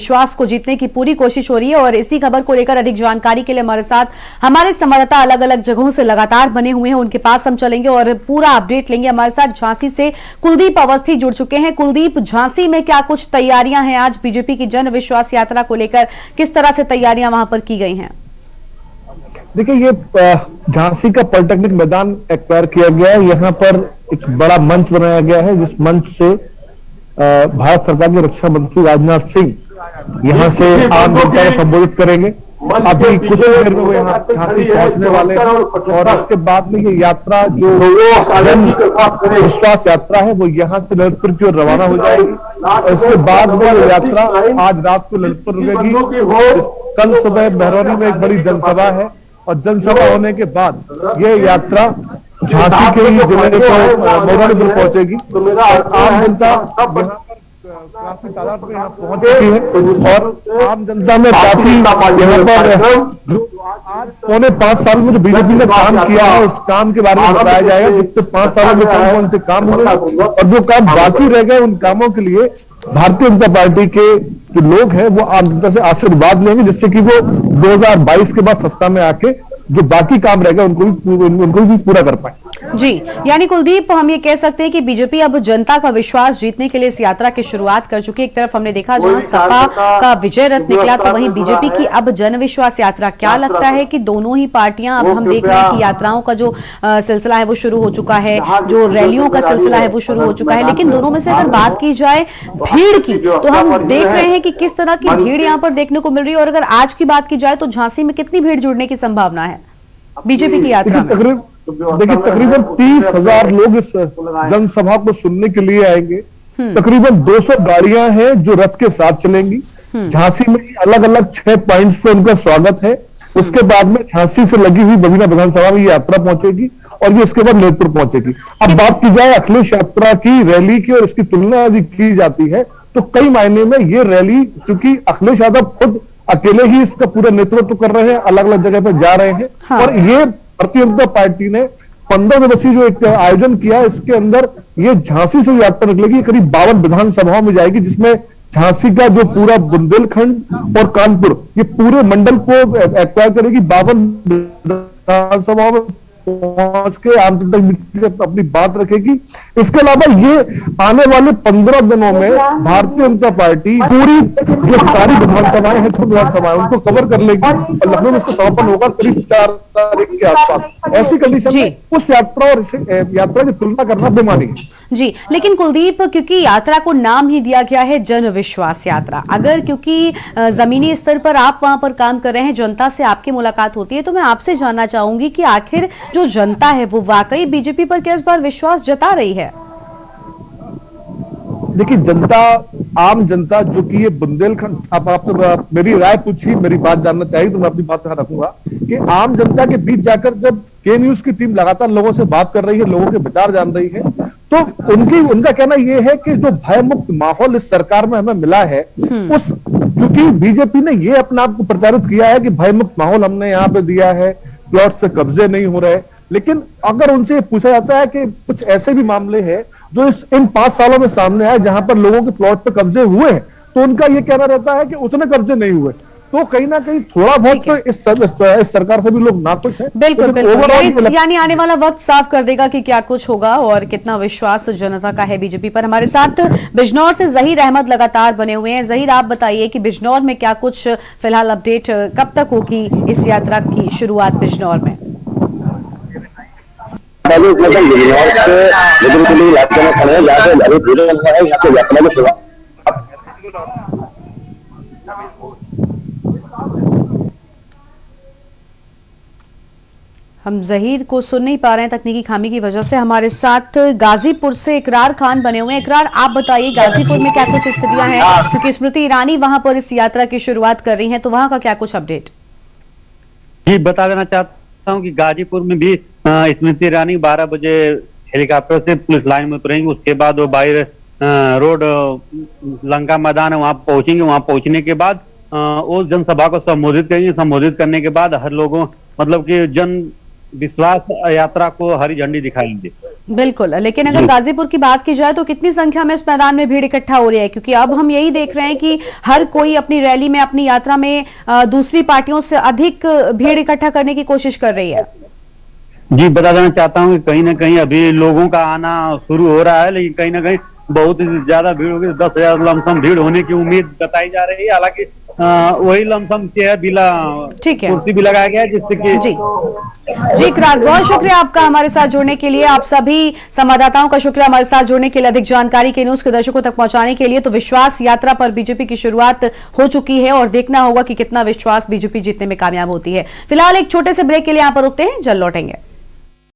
विश्वास को जीतने की पूरी कोशिश हो रही है। और इसी खबर को लेकर अधिक जानकारी के लिए हमारे साथ हमारे संवाददाता अलग अलग जगहों से लगातार बने हुए हैं, उनके पास हम चलेंगे और पूरा अपडेट लेंगे। हमारे साथ झांसी से कुलदीप अवस्थी जुड़ चुके हैं। कुलदीप, झांसी में क्या कुछ तैयारियां हैं आज बीजेपी की जन विश्वास यात्रा को लेकर, किस तरह से तैयारियां वहां पर की गई हैं? देखिए, ये झांसी का पॉलिटेक्निक मैदान एक्वायर किया गया है। यहाँ पर एक बड़ा मंच बनाया गया है, जिस मंच से भारत सरकार के रक्षा मंत्री राजनाथ सिंह यहाँ से आम जनता को संबोधित करेंगे। अभी कुछ देर में वो यहाँ झांसी पहुंचने वाले हैं और उसके बाद में ये यात्रा जो विश्वास यात्रा है वो यहाँ से ललितपुर की ओर रवाना हो जाएगी और इसके बाद में ये यात्रा आज रात को ललितपुर रुकेगी। कल सुबह बहरौनी में एक बड़ी जनसभा है और जनसभा होने के बाद ये यात्रा झांसी के ही जिले को मोबाइलपुर पहुंचेगी। आम जनता काफी तादाद में यहाँ पहुंच चुकी है और आम जनता में काफी यहाँ पर आज पौने 5 साल में जो बीजेपी ने काम किया है उस काम के बारे में बताया जाएगा। जिससे 5 सालों में कौन कौन से काम हुए और जो काम बाकी रह गए उन कामों के लिए भारतीय जनता पार्टी के जो लोग हैं वो आम जनता से आशीर्वाद लेंगे, जिससे कि वो 2022 के बाद सत्ता में आके जो बाकी काम रहेगा उनको भी पूरा कर पाए। जी, यानी कुलदीप, हम ये कह सकते हैं कि बीजेपी अब जनता का विश्वास जीतने के लिए इस यात्रा की शुरुआत कर चुकी है। एक तरफ हमने देखा जहां सपा का विजय रथ निकला, तो वहीं बीजेपी की अब जन विश्वास यात्रा। क्या लगता है कि दोनों ही पार्टियां, अब हम देख रहे हैं कि यात्राओं का जो सिलसिला है वो शुरू हो चुका है, जो रैलियों का सिलसिला है वो शुरू हो चुका है, लेकिन दोनों में से अगर बात की जाए भीड़ की, तो हम देख रहे हैं कि किस तरह की भीड़ यहाँ पर देखने को मिल रही है। और अगर आज की बात की जाए तो झांसी में कितनी भीड़ जुड़ने की संभावना है बीजेपी की यात्रा में? देखिए, तकरीबन 30,000 लोग इस जनसभा को सुनने के लिए आएंगे। तकरीबन 200 गाड़ियां हैं जो रथ के साथ चलेंगी। झांसी में अलग अलग 6 पॉइंट्स पे उनका स्वागत है। उसके बाद में झांसी से लगी हुई बबीना विधानसभा में ये यात्रा पहुंचेगी और ये उसके बाद ललितपुर पहुंचेगी। अब बात की जाए अखिलेश यात्रा की, रैली की, और इसकी तुलना यदि की जाती है तो कई मायने में ये रैली, क्योंकि अखिलेश यादव खुद अकेले ही इसका पूरा नेतृत्व कर रहे हैं, अलग अलग जगह पर जा रहे हैं। हाँ। और ये भारतीय जनता पार्टी ने 15 दिवसीय जो एक आयोजन किया, इसके अंदर ये झांसी से यात्रा निकलेगी, करीब 52 विधानसभाओं में जाएगी, जिसमें झांसी का जो पूरा बुंदेलखंड और कानपुर ये पूरे मंडल को एक्वायर करेगी। 52 विधानसभाओं में पहुंच के आम जनता अपनी बात रखेगी। इसके अलावा ये आने वाले 15 दिनों में भारतीय जनता पार्टी पूरी जो सारी विधानसभाएं हैं, छोटी विधानसभाएं, उनको कवर कर लेगी और लखनऊ में इसका समापन होगा करीब 4 तारीख के आसपास। ऐसी कंडीशन में उस यात्रा और यात्रा की तुलना करना बेमानी है। जी, लेकिन कुलदीप, क्योंकि यात्रा को नाम ही दिया गया है जन विश्वास यात्रा, अगर क्योंकि जमीनी स्तर पर आप वहां पर काम कर रहे हैं, जनता से आपकी मुलाकात होती है, तो मैं आपसे जानना चाहूंगी कि आखिर जो जनता है वो वाकई बीजेपी पर क्या इस बार विश्वास जता रही है? देखिए, जनता, आम जनता जो कि ये बुंदेलखंड, आप मेरी राय पूछी, मेरी बात जानना चाहिए तो मैं अपनी बात रखूंगा कि आम जनता के बीच जाकर जब के न्यूज की टीम लगातार लोगों से बात कर रही है, लोगों के विचार जान रही है, तो उनका कहना यह है कि जो भयमुक्त माहौल इस सरकार में हमें मिला है, उस क्योंकि बीजेपी ने ये अपने आप को प्रचारित किया है कि भयमुक्त माहौल हमने यहाँ पे दिया है, प्लॉट से कब्जे नहीं हो रहे, लेकिन अगर उनसे पूछा जाता है कि कुछ ऐसे भी मामले हैं जो इन 5 सालों में सामने आए जहां पर लोगों के प्लॉट पे कब्जे हुए हैं, तो उनका यह कहना रहता है कि उतने कब्जे नहीं हुए। तो कहीं ना कहीं थोड़ा बहुत तो इस सरकार से भी लोग नाखुश हैं। बिल्कुल बिल्कुल, यानी आने वाला वक्त साफ कर देगा कि क्या कुछ होगा और कितना विश्वास जनता का है बीजेपी पर। हमारे साथ बिजनौर से जहीर अहमद लगातार बने हुए हैं। जहीर, आप बताइए कि बिजनौर में क्या कुछ फिलहाल अपडेट, कब तक होगी इस यात्रा की शुरुआत बिजनौर में? हम जहीर को सुन नहीं पा रहे हैं तकनीकी खामी की वजह से। हमारे साथ गाजीपुर से इकरार खान बने हुए हैं। इकरार, आप बताइए गाजीपुर में क्या कुछ स्थितियां हैं, क्योंकि स्मृति ईरानी वहां पर इस यात्रा की शुरुआत कर रही हैं, तो वहां का क्या कुछ अपडेट? जी, बता देना चाहता हूं कि गाजीपुर में भी स्मृति ईरानी 12 बजे हेलीकॉप्टर से पुलिस लाइन में उतरेंगे। उसके बाद वो बाई रोड लंका मैदान है, वहां पहुंचेंगे। वहां पहुंचने के बाद वो जनसभा को संबोधित करेंगे। संबोधित करने के बाद हर लोगों, मतलब कि जन विश्वास यात्रा को हरी झंडी दिखाएंगे। बिल्कुल, लेकिन अगर गाजीपुर की बात की जाए तो कितनी संख्या में इस मैदान में भीड़ इकट्ठा हो रही है, क्योंकि अब हम यही देख रहे हैं कि हर कोई अपनी रैली में, अपनी यात्रा में दूसरी पार्टियों से अधिक भीड़ इकट्ठा करने की कोशिश कर रही है। जी, बता देना चाहता हूँ कि कहीं ना कहीं अभी लोगों का आना शुरू हो रहा है, लेकिन कहीं ना कहीं बहुत ज्यादा भीड़ होगी। 10,000 लमसम भीड़ होने की उम्मीद बताई जा रही है। हालांकि वही लमसम चेयर भी ठीक है, कुर्सी भी लगाया गया है, जिससे कि जी इकरार, बहुत शुक्रिया आपका हमारे साथ जुड़ने के लिए। आप सभी संवाददाताओं का शुक्रिया हमारे साथ जुड़ने के लिए, अधिक जानकारी के न्यूज के दर्शकों तक पहुंचाने के लिए। तो विश्वास यात्रा पर बीजेपी की शुरुआत हो चुकी है और देखना होगा कि कितना विश्वास बीजेपी जीतने में कामयाब होती है। फिलहाल एक छोटे से ब्रेक के लिए यहां पर रुकते हैं, जल्द लौटेंगे।